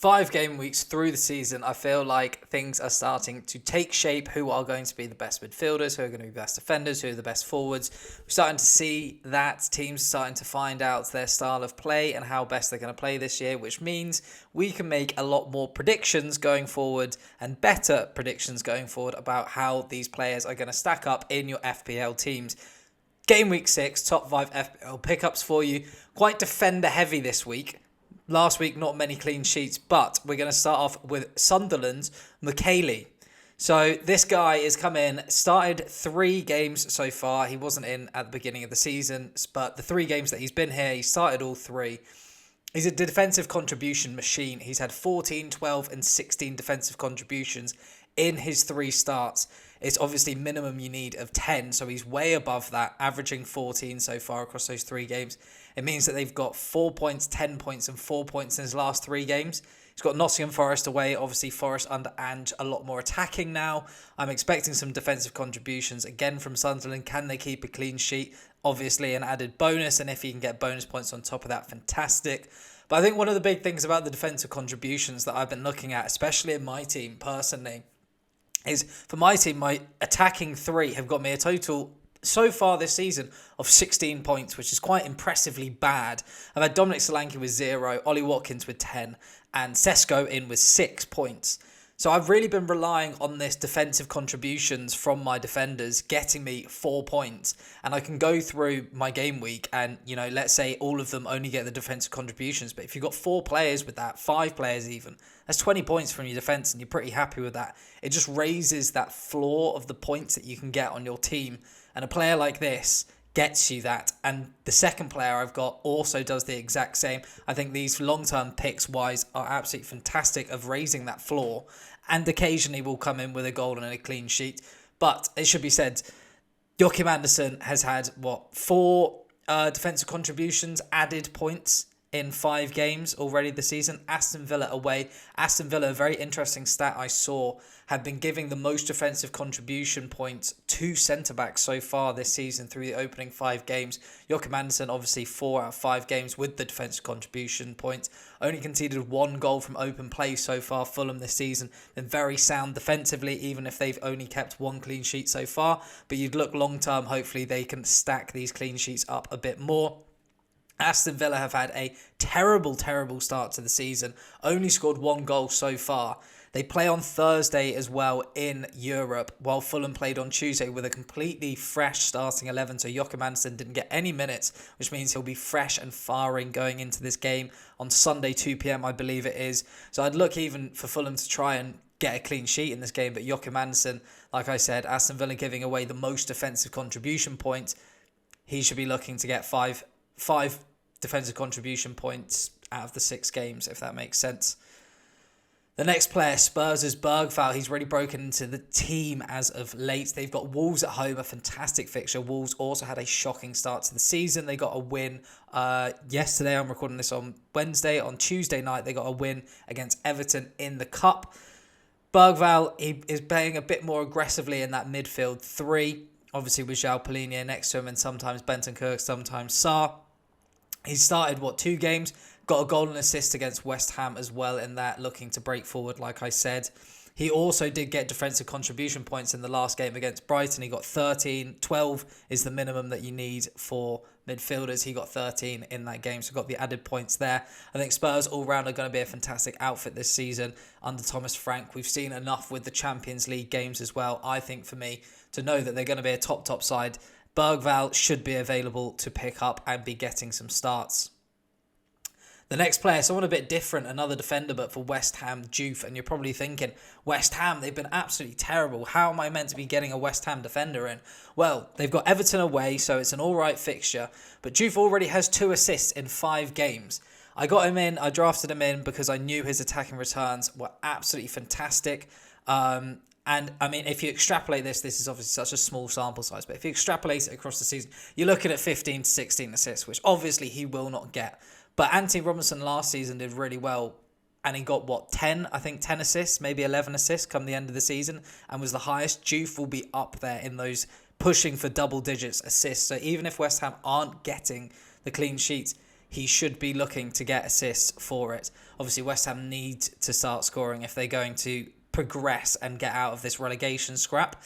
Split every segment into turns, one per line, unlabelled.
5 game weeks through the season, I feel like things are starting to take shape. Who are going to be the best midfielders? Who are going to be the best defenders? Who are the best forwards? We're starting to see that teams are starting to find out their style of play and how best they're going to play this year, which means we can make a lot more predictions going forward and better predictions going forward about how these players are going to stack up in your FPL teams. Game week 6, top 5 FPL pickups for you. Quite defender heavy this week. Last week, not many clean sheets, but we're going to start off with Sunderland's McKaylee. So this guy has come in, started 3 games so far. He wasn't in at the beginning of the season, but the 3 games that he's been here, he started all 3. He's a defensive contribution machine. He's had 14, 12 and 16 defensive contributions in his 3 starts. It's obviously minimum you need of 10, so he's way above that, averaging 14 so far across those 3 games. It means that they've got 4 points, 10 points and 4 points in his last 3 games. He's got Nottingham Forest away, obviously Forest under Ange, a lot more attacking now. I'm expecting some defensive contributions again from Sunderland. Can they keep a clean sheet? Obviously an added bonus, and if he can get bonus points on top of that, fantastic. But I think one of the big things about the defensive contributions that I've been looking at, especially in my team personally, is for my team, my attacking 3 have got me a total so far this season of 16 points, which is quite impressively bad. I've had Dominic Solanke with 0, Ollie Watkins with 10, and Sesko in with 6 points. So I've really been relying on this defensive contributions from my defenders getting me 4 points. And I can go through my game week and, let's say all of them only get the defensive contributions. But if you've got 4 players with that, 5 players even, that's 20 points from your defence and you're pretty happy with that. It just raises that floor of the points that you can get on your team. And a player like this gets you that. And the second player I've got also does the exact same. I think these long-term picks wise are absolutely fantastic of raising that floor, and occasionally will come in with a goal and a clean sheet. But it should be said, Joachim Andersen has had 4 defensive contributions, added points in 5 games already this season. Aston Villa away. Aston Villa, a very interesting stat I saw, have been giving the most defensive contribution points to centre-backs so far this season through the opening 5 games. Joachim Andersen, obviously 4 out of 5 games with the defensive contribution points. Only conceded 1 goal from open play so far, Fulham this season. Been very sound defensively, even if they've only kept 1 clean sheet so far. But you'd look long-term, hopefully they can stack these clean sheets up a bit more. Aston Villa have had a terrible, terrible start to the season. Only scored 1 goal so far. They play on Thursday as well in Europe, while Fulham played on Tuesday with a completely fresh starting 11. So Joachim Andersen didn't get any minutes, which means he'll be fresh and firing going into this game on Sunday, 2 p.m, I believe it is. So I'd look even for Fulham to try and get a clean sheet in this game. But Joachim Andersen, like I said, Aston Villa giving away the most defensive contribution points. He should be looking to get five defensive contribution points out of the 6 games, if that makes sense. The next player, Spurs' Bergvall. He's really broken into the team as of late. They've got Wolves at home, a fantastic fixture. Wolves also had a shocking start to the season. They got a win yesterday. I'm recording this on Wednesday. On Tuesday night, they got a win against Everton in the Cup. Bergvall, he is playing a bit more aggressively in that midfield 3. Obviously with João Palhinha next to him and sometimes Bentancur, sometimes Sarr. He started, 2 games? Got a goal and assist against West Ham as well in that, looking to break forward, like I said. He also did get defensive contribution points in the last game against Brighton. He got 13. 12 is the minimum that you need for midfielders. He got 13 in that game, so got the added points there. I think Spurs all-round are going to be a fantastic outfit this season under Thomas Frank. We've seen enough with the Champions League games as well, I think, for me, to know that they're going to be a top side. Bergvall should be available to pick up and be getting some starts. The next player, someone a bit different, another defender, but for West Ham, Diouf. And you're probably thinking, West Ham, they've been absolutely terrible. How am I meant to be getting a West Ham defender in? Well, they've got Everton away, so it's an all-right fixture. But Diouf already has 2 assists in 5 games. I got him in, I drafted him in because I knew his attacking returns were absolutely fantastic. And, I mean, if you extrapolate this is obviously such a small sample size, but if you extrapolate it across the season, you're looking at 15 to 16 assists, which obviously he will not get. But Anthony Robinson last season did really well, and he got, 10 assists, maybe 11 assists come the end of the season, and was the highest. Diouf will be up there in those pushing for double digits assists. So even if West Ham aren't getting the clean sheets, he should be looking to get assists for it. Obviously, West Ham need to start scoring if they're going to progress and get out of this relegation scrap.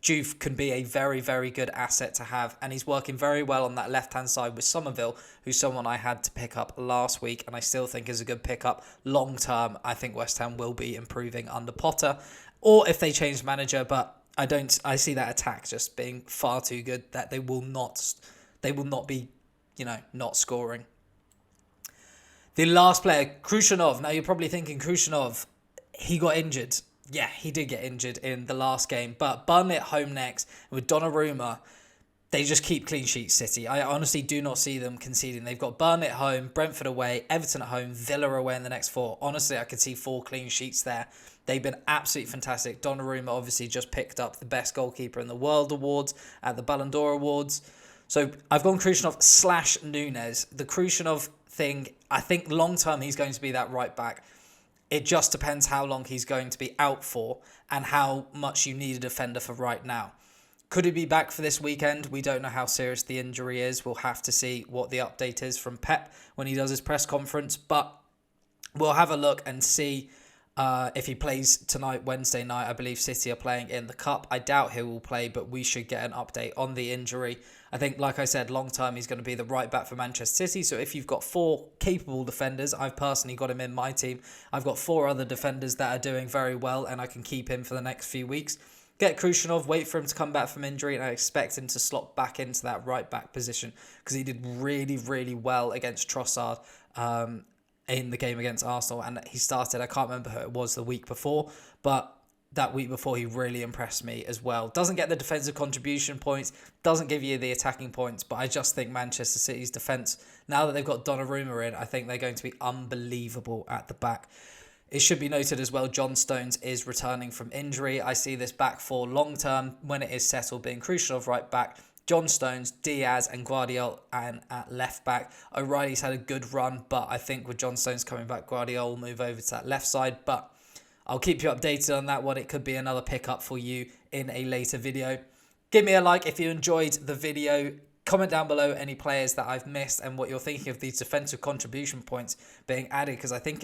Diouf can be a very, very good asset to have, and he's working very well on that left-hand side with Somerville, who's someone I had to pick up last week, and I still think is a good pickup. Long term, I think West Ham will be improving under Potter, or if they change manager, but I see that attack just being far too good that they will not be, not scoring. The last player, Kusanov. Now you're probably thinking Kusanov, he got injured. Yeah, he did get injured in the last game, but Burnley at home next with Donnarumma, they just keep clean sheets, City. I honestly do not see them conceding. They've got Burnley at home, Brentford away, Everton at home, Villa away in the next 4. Honestly, I could see 4 clean sheets there. They've been absolutely fantastic. Donnarumma obviously just picked up the best goalkeeper in the world awards at the Ballon d'Or awards. So I've gone Kusanov / Nunes. The Kusanov thing, I think long term he's going to be that right back. It just depends how long he's going to be out for and how much you need a defender for right now. Could he be back for this weekend? We don't know how serious the injury is. We'll have to see what the update is from Pep when he does his press conference. But we'll have a look and see if he plays tonight, Wednesday night. I believe City are playing in the Cup. I doubt he will play, but we should get an update on the injury. I think, like I said, long term, he's going to be the right back for Manchester City. So if you've got 4 capable defenders, I've personally got him in my team. I've got 4 other defenders that are doing very well, and I can keep him for the next few weeks. Get Kusanov, wait for him to come back from injury, and I expect him to slot back into that right back position because he did really, really well against Trossard in the game against Arsenal, and he started, I can't remember who it was the week before, but that week before he really impressed me as well. Doesn't get the defensive contribution points, doesn't give you the attacking points, but I just think Manchester City's defence, now that they've got Donnarumma in, I think they're going to be unbelievable at the back. It should be noted as well, John Stones is returning from injury. I see this back 4 long term when it is settled, being Kusanov right back, John Stones, Diaz and Guardiola and at left back. O'Reilly's had a good run, but I think with John Stones coming back, Guardiola will move over to that left side. But I'll keep you updated on that one. It could be another pickup for you in a later video. Give me a like if you enjoyed the video. Comment down below any players that I've missed and what you're thinking of these defensive contribution points being added, because I think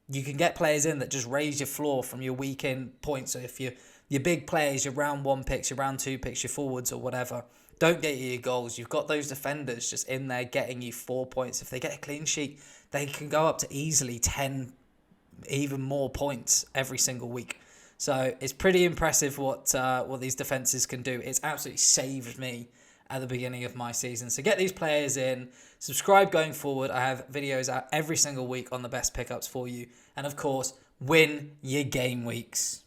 you can get players in that just raise your floor from your weekend points. So if your big players, your round 1 picks, your round 2 picks, your forwards or whatever, don't get you your goals. You've got those defenders just in there getting you 4 points. If they get a clean sheet, they can go up to easily 10, even more points every single week. So it's pretty impressive what these defenses can do. It's absolutely saved me at the beginning of my season. So get these players in. Subscribe going forward. I have videos out every single week on the best pickups for you. And of course, win your game weeks.